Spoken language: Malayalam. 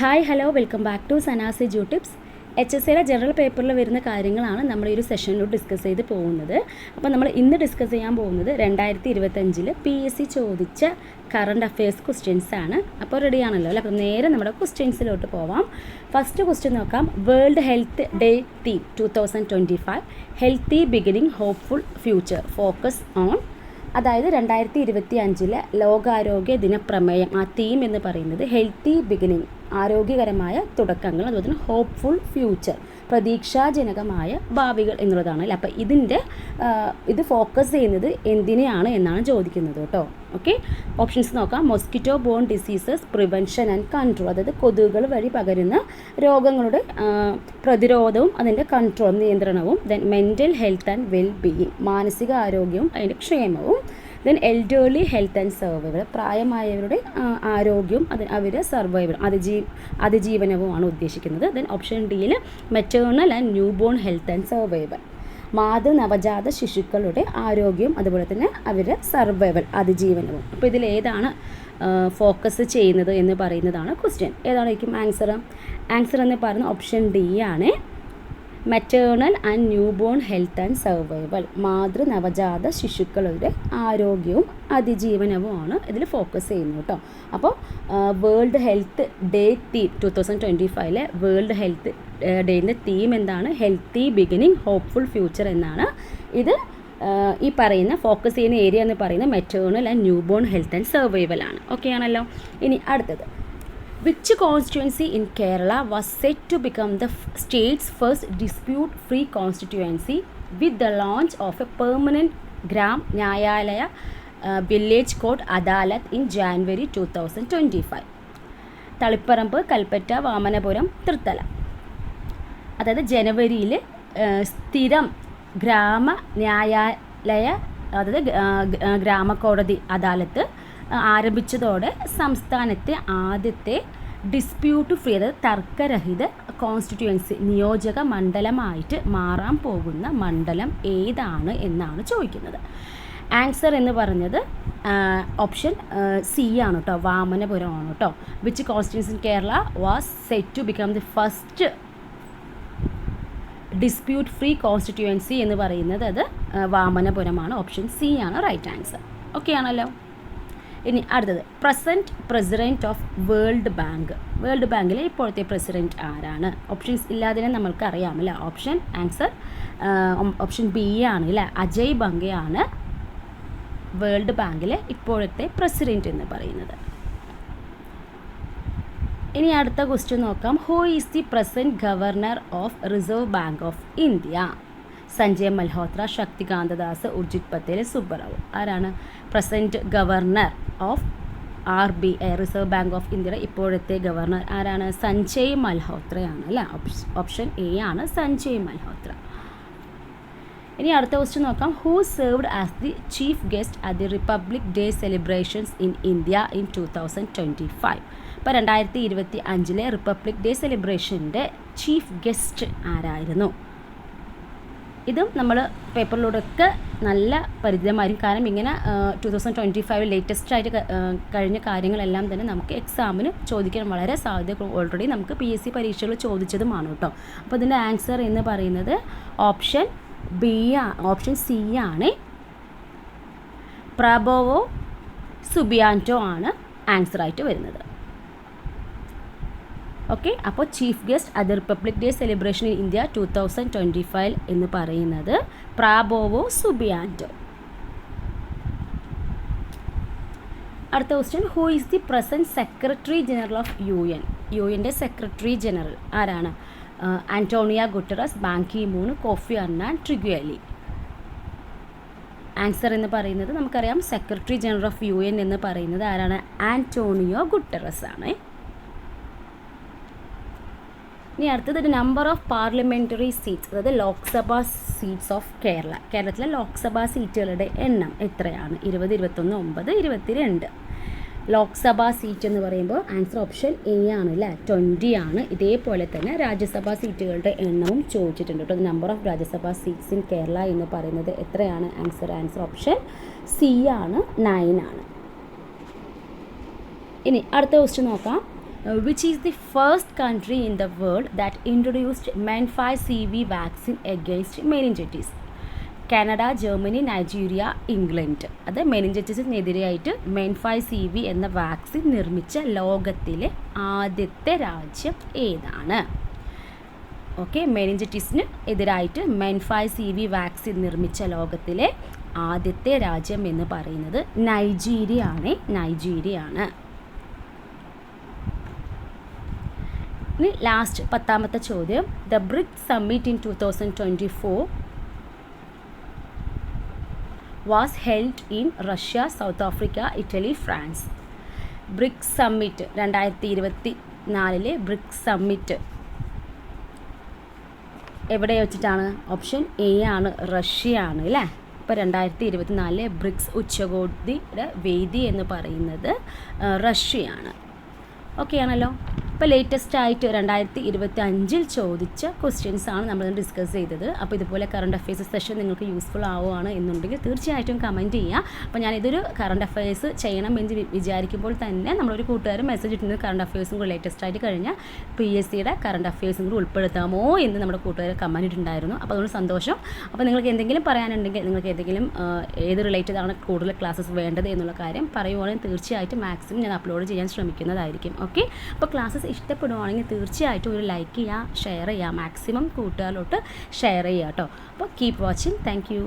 Hi hello welcome back to Sana's edu tips. HSCയുടെ ജനറൽ പേപ്പറിൽ വരുന്ന കാര്യങ്ങളാണ് നമ്മൾ ഈ ഒരു സെഷനിലൂടെ ഡിസ്കസ് ചെയ്ത് പോകുന്നത്. അപ്പോൾ നമ്മൾ ഇന്ന് ഡിസ്കസ് ചെയ്യാൻ പോകുന്നത് 2025 PSC ചോദിച്ച കറണ്ട് അഫയേഴ്സ് ക്വസ്റ്റ്യൻസ് ആണ്. അപ്പോൾ റെഡിയാണല്ലോ അല്ലേ? അപ്പോൾ നേരെ നമ്മുടെ ക്വസ്റ്റ്യൻസിലോട്ട് പോവാം. ഫസ്റ്റ് ക്വസ്റ്റ്യൻ നോക്കാം. World health day theme 2025 healthy beginning hopeful future focus on. അതായത് 2025 ലോകാരോഗ്യ ദിനപ്രമേയം ആ തീം എന്ന് പറയുന്നത് ഹെൽത്തി ബിഗിനിങ് ആരോഗ്യകരമായ തുടക്കങ്ങൾ, അതുപോലെ തന്നെ ഹോപ്പ്ഫുൾ ഫ്യൂച്ചർ പ്രതീക്ഷാജനകമായ ഭാവികൾ എന്നുള്ളതാണ് അല്ലേ. അപ്പോൾ ഇത് ഫോക്കസ് ചെയ്യുന്നത് എന്തിനെയാണ് എന്നാണ് ചോദിക്കുന്നത് കേട്ടോ. ഓക്കെ, ഓപ്ഷൻസ് നോക്കാം. Mosquito borne diseases prevention and control, അതായത് കൊതുകുകൾ വഴി പകരുന്ന രോഗങ്ങളുടെ പ്രതിരോധവും അതിൻ്റെ കൺട്രോൾ നിയന്ത്രണവും. Then mental health and well being, മാനസിക ആരോഗ്യവും അതിൻ്റെ ക്ഷേമവും. Then elderly health and survival, പ്രായമായവരുടെ ആരോഗ്യവും അവരുടെ സർവൈവൽ അതിജീവനവുമാണ് ഉദ്ദേശിക്കുന്നത്. ദെൻ ഓപ്ഷൻ ഡിയിൽ maternal and newborn health and survival, നവജാത ശിശുക്കളുടെ ആരോഗ്യവും അതുപോലെ തന്നെ അവരുടെ സർവൈവൽ അതിജീവനവും. അപ്പോൾ ഇതിലേതാണ് ഫോക്കസ് ചെയ്യുന്നത് എന്ന് പറയുന്നതാണ് ക്വസ്റ്റ്യൻ. ഏതായിരിക്കും ആൻസർ എന്ന് പറയുന്നത് ഓപ്ഷൻ ഡി ആണ്. Maternal and newborn health and survival, നവജാത ശിശുക്കളുടെ ആരോഗ്യവും അതിജീവനവുമാണ് ഇതിൽ ഫോക്കസ് ചെയ്യുന്നത് കേട്ടോ. അപ്പോൾ world health day theme 2025 world health ഡേൻ്റെ തീം എന്താണ്? ഹെൽത്തി ബിഗിനിങ് ഹോപ്പ്ഫുൾ ഫ്യൂച്ചർ എന്നാണ്. ഇത് ഈ പറയുന്ന ഫോക്കസ് ചെയ്യുന്ന ഏരിയ എന്ന് പറയുന്നത് maternal and newborn health and survival ആണ്. ഓക്കെ ആണല്ലോ. ഇനി അടുത്തത്, which constituency in Kerala was set to become the state's first dispute-free constituency with the launch of a permanent Gram Nyayalaya village court Adalat in January 2025? Taliparamba, Kalpetta, Vamanapuram, Thrithala. അതായത് ജനുവരിയിൽ സ്ഥിരം ഗ്രാമ ന്യായാലയ, അതായത് ഗ്രാമകോടതി അദാലത്ത് ആരംഭിച്ചതോടെ സംസ്ഥാനത്തെ ആദ്യത്തെ ഡിസ്പ്യൂട്ട് ഫ്രീ, അതായത് തർക്കരഹിത കോൺസ്റ്റിറ്റ്യുവൻസി നിയോജക മണ്ഡലമായിട്ട് മാറാൻ പോകുന്ന മണ്ഡലം ഏതാണ് എന്നാണ് ചോദിക്കുന്നത്. ആൻസർ എന്ന് പറഞ്ഞത് ഓപ്ഷൻ സി ആണ് കേട്ടോ, വാമനപുരമാണ് കേട്ടോ. Which constituency in Kerala was set to become the first dispute free constituency എന്ന് പറയുന്നത് അത് വാമനപുരമാണ്. ഓപ്ഷൻ സി ആണ് റൈറ്റ് ആൻസർ. ഓക്കെ ആണല്ലോ. ഇനി അടുത്തത്, പ്രസിഡൻറ്റ് ഓഫ് വേൾഡ് ബാങ്കിലെ ഇപ്പോഴത്തെ പ്രസിഡൻറ്റ് ആരാണ്? ഓപ്ഷൻസ് ഇല്ലാതെ നമ്മൾക്ക് അറിയാമല്ലോ. ഓപ്ഷൻ ബി ആണ് അല്ലേ, അജയ് ബംഗയാണ് വേൾഡ് ബാങ്കിലെ ഇപ്പോഴത്തെ പ്രസിഡൻറ്റ് എന്ന് പറയുന്നത്. ഇനി അടുത്ത ക്വസ്റ്റ്യൻ നോക്കാം. Who is the present governor of reserve bank of India? Sanjay Malhotra, Shaktikanta Das, Urjit Patel, Subbarao. ആരാണ് present governor of RBI reserve bank of ഇന്ത്യയുടെ ഇപ്പോഴത്തെ ഗവർണർ ആരാണ്? സഞ്ജയ് മൽഹോത്രയാണ് അല്ലേ. ഓപ്ഷൻ എ ആണ് സഞ്ജയ് മൽഹോത്ര. ഇനി അടുത്ത ക്വസ്റ്റ്യൻ നോക്കാം. Who served as the chief guest at the republic day celebrations in India in 2025? ഇപ്പോൾ 2025 റിപ്പബ്ലിക് ഡേ സെലിബ്രേഷൻ്റെ ചീഫ് ഗസ്റ്റ് ആരായിരുന്നു? ഇതും നമ്മൾ പേപ്പറിലൂടെയൊക്കെ നല്ല പരിചിതമായിരിക്കും. കാരണം ഇങ്ങനെ 2025 ലേറ്റസ്റ്റ് ആയിട്ട് കഴിഞ്ഞ കാര്യങ്ങളെല്ലാം തന്നെ നമുക്ക് എക്സാമിന് ചോദിക്കാൻ വളരെ സാധ്യത ഓൾറെഡി നമുക്ക് PSC പരീക്ഷകൾ ചോദിച്ചതുമാണ് കേട്ടോ. അപ്പോൾ ഇതിൻ്റെ ആൻസർ എന്ന് പറയുന്നത് ഓപ്ഷൻ സി ആണ്. പ്രബോവോ സുബിയാൻറ്റോ ആണ് ആൻസറായിട്ട് വരുന്നത്. ഓക്കെ, അപ്പോൾ chief guest at the republic day celebration in India 2025 എന്ന് പറയുന്നത് പ്രാബോവോ സുബിയാൻറ്റോ. അടുത്ത question, who is the present secretary general of യുഎൻ്റെ സെക്രട്ടറി ജനറൽ ആരാണ്? Antonio Guterres, Ban Ki Moon, Kofi Annan, Trygve Lie. Answer എന്ന് പറയുന്നത് നമുക്കറിയാം, സെക്രട്ടറി ജനറൽ ഓഫ് UN എന്ന് പറയുന്നത് ആരാണ്? ആൻറ്റോണിയോ ഗുട്ടറസ് ആണ്. ഇനി അടുത്തത് നമ്പർ ഓഫ് പാർലമെൻ്ററി സീറ്റ്സ്, അതായത് ലോക്സഭാ സീറ്റ്സ് ഓഫ് കേരള. കേരളത്തിലെ ലോക്സഭാ സീറ്റുകളുടെ എണ്ണം എത്രയാണ്? 20, 21, 9, 22. ലോക്സഭാ സീറ്റ് എന്ന് പറയുമ്പോൾ ആൻസർ ഓപ്ഷൻ എ ആണ് അല്ലേ, 20 ആണ്. ഇതേപോലെ തന്നെ രാജ്യസഭാ സീറ്റുകളുടെ എണ്ണവും ചോദിച്ചിട്ടുണ്ട് കേട്ടോ. Number of Rajya Sabha seats in Kerala എന്ന് പറയുന്നത് എത്രയാണ്? ആൻസർ ഓപ്ഷൻ സി ആണ്, 9 ആണ്. ഇനി അടുത്ത ക്വസ്റ്റ്യൻ നോക്കാം. which is the first country in the world that introduced Men5CV vaccine against meningitis? Canada, Germany, Nigeria, England. അത് മെനിഞ്ചൈറ്റിസിനെതിരെയായിട്ട് Men5CV എന്ന വാക്സിൻ നിർമ്മിച്ച ലോകത്തിലെ ആദ്യത്തെ രാജ്യം ഏതാണ്? ഓക്കെ, മെനിഞ്ചൈറ്റിസിന് എതിരായിട്ട് Men5CV വാക്സിൻ നിർമ്മിച്ച ലോകത്തിലെ ആദ്യത്തെ രാജ്യം എന്ന് പറയുന്നത് നൈജീരിയ ആണ്. ഇനി ലാസ്റ്റ് 10ാമത്തെ ചോദ്യം. The BRICS summit in 2024 was held in Russia, South Africa, Italy, France. BRICS summit 2024 BRICS summit എവിടെ വെച്ചിട്ടാണ്? ഓപ്ഷൻ എ ആണ്, റഷ്യ ആണ് അല്ലേ. ഇപ്പോൾ 2024 ബ്രിക്സ് ഉച്ചകോടിയുടെ വേദി എന്ന് പറയുന്നത് റഷ്യയാണ്. ഓക്കെ ആണല്ലോ. ഇപ്പോൾ ലേറ്റസ്റ്റ് ആയിട്ട് 2025 ചോദിച്ച ക്വസ്റ്റ്യൻസ് ആണ് നമ്മൾ ഡിസ്കസ് ചെയ്തത്. അപ്പോൾ ഇതുപോലെ കറണ്ട് അഫയേഴ്സ് സെഷൻ നിങ്ങൾക്ക് യൂസ്ഫുൾ ആവുകയാണ് എന്നുണ്ടെങ്കിൽ തീർച്ചയായിട്ടും കമൻറ്റ് ചെയ്യുക. അപ്പോൾ ഞാനിതൊരു കറണ്ട് അഫയേഴ്സ് ചെയ്യണം എന്ന് വിചാരിക്കുമ്പോൾ തന്നെ നമ്മളൊരു കൂട്ടുകാരും മെസ്സേജ് ഇട്ടുന്നത് കറണ്ട് അഫയേഴ്സും കൂടി ലേറ്റസ്റ്റ് ആയിട്ട് കഴിഞ്ഞാൽ PSCയുടെ കറണ്ട് അഫയേഴ്സും കൂടി ഉൾപ്പെടുത്താമോ എന്ന് നമ്മുടെ കൂട്ടുകാർ കമൻറ്റ് ഇട്ടുണ്ടായിരുന്നു. അപ്പോൾ അതുകൊണ്ട് സന്തോഷം. അപ്പോൾ നിങ്ങൾക്ക് എന്തെങ്കിലും പറയാനുണ്ടെങ്കിൽ, നിങ്ങൾക്ക് ഏതെങ്കിലും ഏത് റിലേറ്റഡ് ആണ് കൂടുതൽ ക്ലാസ്സസ് വേണ്ടത് എന്നുള്ള കാര്യം പറയുവാണെങ്കിൽ തീർച്ചയായിട്ടും മാക്സിമം ഞാൻ അപ്ലോഡ് ചെയ്യാൻ ശ്രമിക്കുന്നതായിരിക്കും. ഓക്കെ, അപ്പോൾ ക്ലാസ്സസ് ഇഷ്ടപ്പെടുവാണെങ്കിൽ തീർച്ചയായിട്ടും ഒരു ലൈക്ക് ചെയ്യുക, ഷെയർ ചെയ്യുക, മാക്സിമം കൂട്ടുകാരിലോട്ട് ഷെയർ ചെയ്യുക കേട്ടോ. അപ്പോൾ കീപ്പ് വാച്ചിങ്. Thank you.